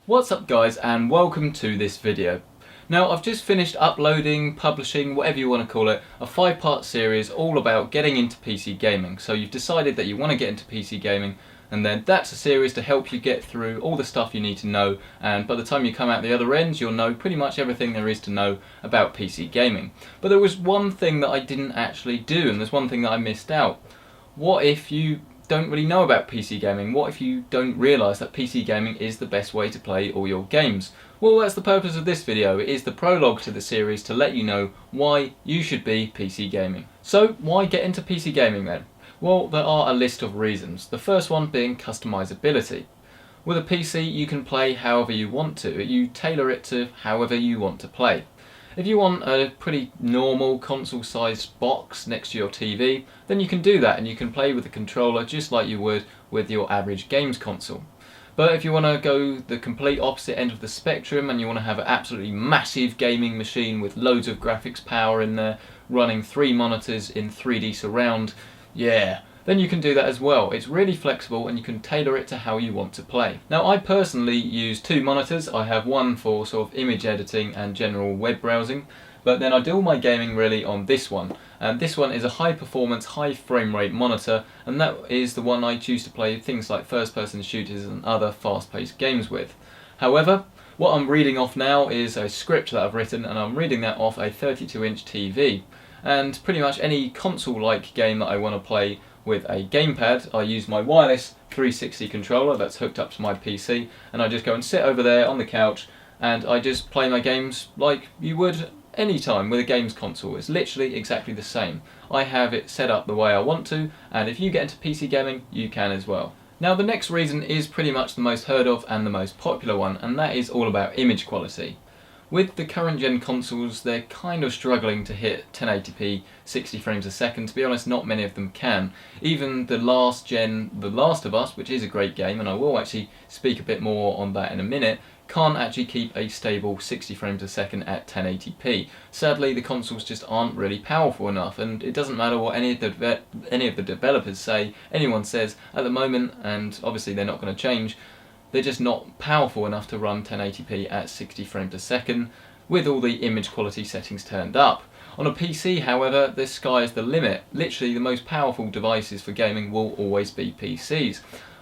What's up guys, and welcome to this video. Now I've just finished uploading, publishing, whatever you want to call it, a 5-part series all about getting into PC gaming. So you've decided that you want to get into PC gaming, and then that's a series to help you get through all the stuff you need to know, and by the time you come out the other end you'll know pretty much everything there is to know about PC gaming. But there was one thing that I didn't actually do, and there's one thing that I missed out. What if you don't really know about PC gaming? What if you don't realise that PC gaming is the best way to play all your games? Well, that's the purpose of this video. It is the prologue to the series to let you know why you should be PC gaming. So, why get into PC gaming then? Well, there are a list of reasons. The first one being customizability. With a PC you can play however you want to. You tailor it to however you want to play. If you want a pretty normal console-sized box next to your TV, then you can do that and you can play with the controller just like you would with your average games console. But if you want to go the complete opposite end of the spectrum and you want to have an absolutely massive gaming machine with loads of graphics power in there, running 3 monitors in 3D surround, then you can do that as well. It's really flexible and you can tailor it to how you want to play. Now I personally use 2 monitors. I have one for sort of image editing and general web browsing, but then I do all my gaming really on this one. And this one is a high performance, high frame rate monitor, and that is the one I choose to play things like first person shooters and other fast paced games with. However, what I'm reading off now is a script that I've written, and I'm reading that off a 32-inch TV. And pretty much any console-like game that I want to play with a gamepad, I use my wireless 360 controller that's hooked up to my PC, and I just go and sit over there on the couch and I just play my games like you would any time with a games console. It's literally exactly the same. I have it set up the way I want to, and if you get into PC gaming, you can as well. Now the next reason is pretty much the most heard of and the most popular one, and that is all about image quality. With the current gen consoles, they're kind of struggling to hit 1080p 60 frames a second. To be honest, not many of them can. Even the last gen, The Last of Us, which is a great game, and I will actually speak a bit more on that in a minute, can't actually keep a stable 60 frames a second at 1080p. Sadly, the consoles just aren't really powerful enough, and it doesn't matter what any of the developers say, anyone says at the moment, and obviously they're not going to change. They're just not powerful enough to run 1080p at 60 frames a second with all the image quality settings turned up. On a PC, however, the sky is the limit. Literally the most powerful devices for gaming will always be PCs.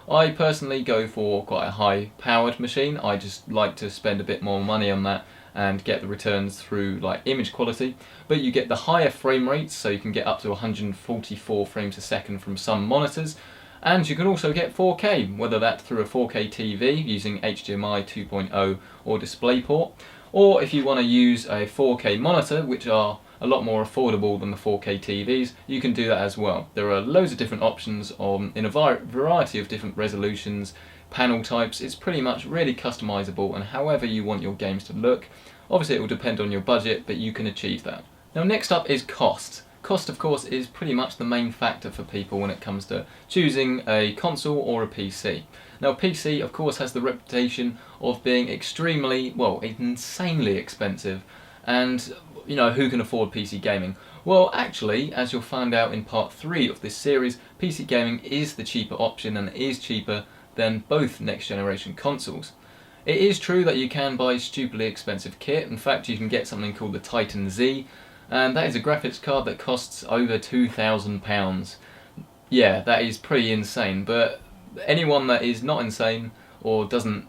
I personally go for quite a high powered machine. I just like to spend a bit more money on that and get the returns through like image quality, but you get the higher frame rates, so you can get up to 144 frames a second from some monitors. And you can also get 4K, whether that's through a 4K TV using HDMI 2.0 or DisplayPort, or if you want to use a 4K monitor, which are a lot more affordable than the 4K TVs, you can do that as well. There are loads of different options in a variety of different resolutions, panel types. It's pretty much really customizable, and however you want your games to look. Obviously it will depend on your budget, but you can achieve that. Now next up is cost. Cost, of course, is pretty much the main factor for people when it comes to choosing a console or a PC. Now, PC, of course, has the reputation of being extremely, well, insanely expensive, and, you know, who can afford PC gaming? Well, actually, as you'll find out in part 3 of this series, PC gaming is the cheaper option and is cheaper than both next-generation consoles. It is true that you can buy stupidly expensive kit. In fact, you can get something called the Titan Z, and that is a graphics card that costs over £2,000. Yeah, that is pretty insane, but anyone that is not insane or doesn't,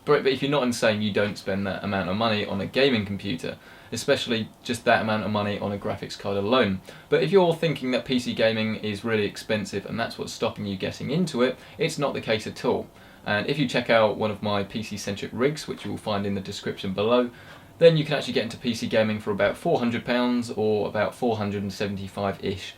but if you're not insane, you don't spend that amount of money on a gaming computer, especially just that amount of money on a graphics card alone. But if you're thinking that PC gaming is really expensive and that's what's stopping you getting into it, it's not the case at all. And if you check out one of my PC Centric rigs, which you will find in the description below, then you can actually get into PC gaming for about £400 or about $475-ish.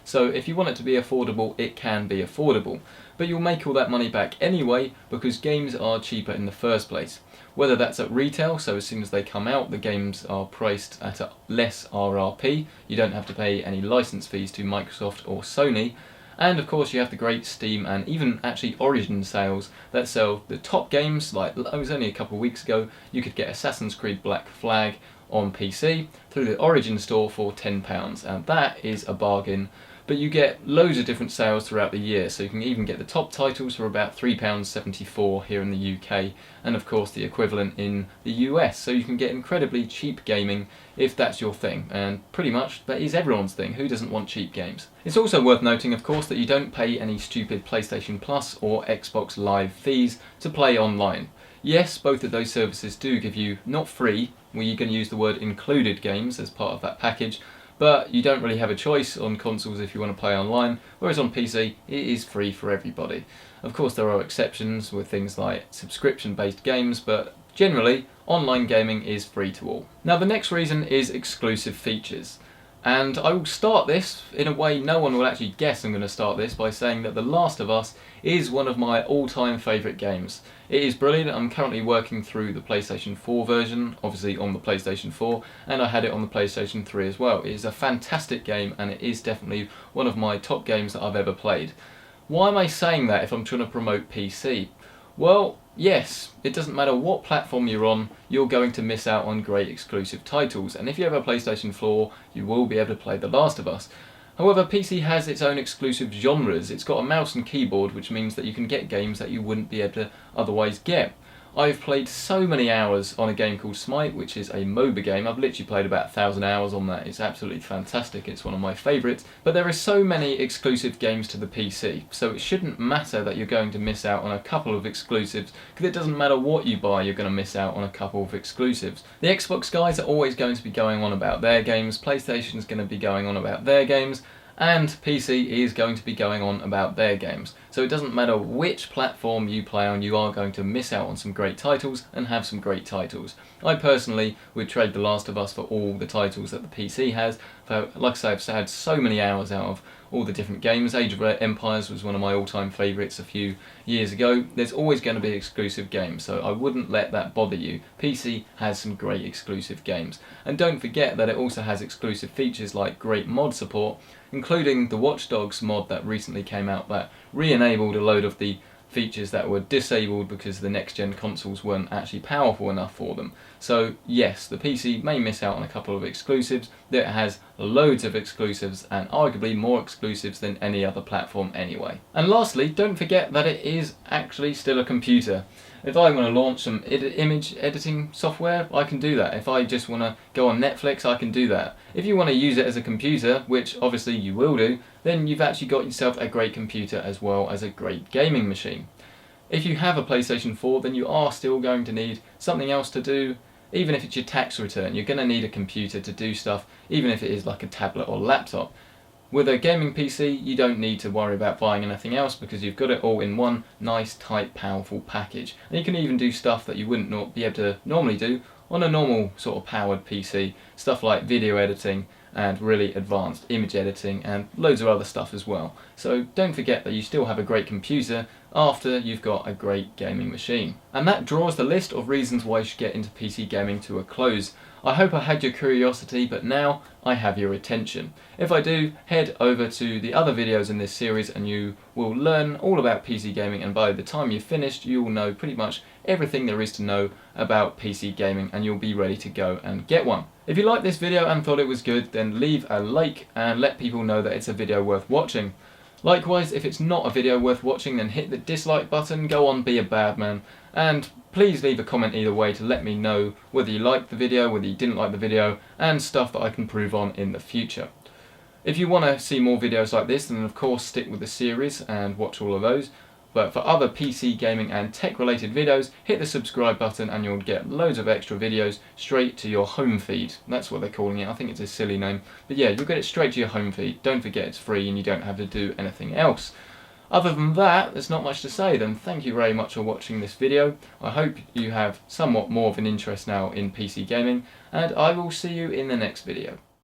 So if you want it to be affordable, it can be affordable. But you'll make all that money back anyway, because games are cheaper in the first place. Whether that's at retail, so as soon as they come out, the games are priced at a less RRP. You don't have to pay any license fees to Microsoft or Sony. And of course you have the great Steam and even actually Origin sales that sell the top games. Like, it was only a couple of weeks ago, you could get Assassin's Creed Black Flag on PC through the Origin store for £10, and that is a bargain but you get loads of different sales throughout the year, so you can even get the top titles for about £3.74 here in the UK, and of course the equivalent in the US, so you can get incredibly cheap gaming if that's your thing, and pretty much that is everyone's thing. Who doesn't want cheap games? It's also worth noting, of course, that you don't pay any stupid PlayStation Plus or Xbox Live fees to play online. Yes, both of those services do give you, not free, well you can use the word included games as part of that package, but you don't really have a choice on consoles if you want to play online, whereas on PC it is free for everybody. Of course there are exceptions with things like subscription based games, but generally online gaming is free to all. Now the next reason is exclusive features. And I will start this in a way no one will actually guess I'm going to start this by saying that The Last of Us is one of my all-time favourite games. It is brilliant. I'm currently working through the PlayStation 4 version, obviously on the PlayStation 4, and I had it on the PlayStation 3 as well. It is a fantastic game and it is definitely one of my top games that I've ever played. Why am I saying that if I'm trying to promote PC? Well, yes, it doesn't matter what platform you're on, you're going to miss out on great exclusive titles, and if you have a PlayStation 4, you will be able to play The Last of Us. However, PC has its own exclusive genres. It's got a mouse and keyboard, which means that you can get games that you wouldn't be able to otherwise get. I've played so many hours on a game called Smite, which is a MOBA game. I've literally played about 1,000 hours on that. It's absolutely fantastic. It's one of my favourites. But there are so many exclusive games to the PC, so it shouldn't matter that you're going to miss out on a couple of exclusives, because it doesn't matter what you buy, you're going to miss out on a couple of exclusives. The Xbox guys are always going to be going on about their games, PlayStation's going to be going on about their games, and PC is going to be going on about their games. So it doesn't matter which platform you play on, you are going to miss out on some great titles and have some great titles. I personally would trade The Last of Us for all the titles that the PC has. Like I say, I've had so many hours out of all the different games. Age of Empires was one of my all-time favourites a few years ago. There's always going to be exclusive games, so I wouldn't let that bother you. PC has some great exclusive games. And don't forget that it also has exclusive features like great mod support, including the Watch Dogs mod that recently came out that re-enabled a load of the features that were disabled because the next gen consoles weren't actually powerful enough for them. So yes, the PC may miss out on a couple of exclusives, but it has loads of exclusives and arguably more exclusives than any other platform anyway. And lastly, don't forget that it is actually still a computer. If I want to launch some image editing software, I can do that. If I just want to go on Netflix, I can do that. If you want to use it as a computer, which obviously you will do, then you've actually got yourself a great computer as well as a great gaming machine. If you have a PlayStation 4, then you are still going to need something else to do. Even if it's your tax return, you're going to need a computer to do stuff, even if it is like a tablet or laptop. With a gaming PC, you don't need to worry about buying anything else because you've got it all in one nice, tight, powerful package. And you can even do stuff that you wouldn't be able to normally do on a normal sort of powered PC. Stuff like video editing and really advanced image editing and loads of other stuff as well. So don't forget that you still have a great computer after you've got a great gaming machine. And that draws the list of reasons why you should get into PC gaming to a close. I hope I had your curiosity, but now I have your attention. If I do, head over to the other videos in this series and you will learn all about PC gaming, and by the time you've finished you will know pretty much everything there is to know about PC gaming and you'll be ready to go and get one. If you liked this video and thought it was good, then leave a like and let people know that it's a video worth watching. Likewise, if it's not a video worth watching, then hit the dislike button, go on, be a bad man, and please leave a comment either way to let me know whether you liked the video, whether you didn't like the video, and stuff that I can improve on in the future. If you want to see more videos like this, then of course stick with the series and watch all of those. But for other PC gaming and tech related videos, hit the subscribe button and you'll get loads of extra videos straight to your home feed. That's what they're calling it. I think it's a silly name. But yeah, you'll get it straight to your home feed. Don't forget it's free and you don't have to do anything else. Other than that, there's not much to say then. Thank you very much for watching this video. I hope you have somewhat more of an interest now in PC gaming, and I will see you in the next video.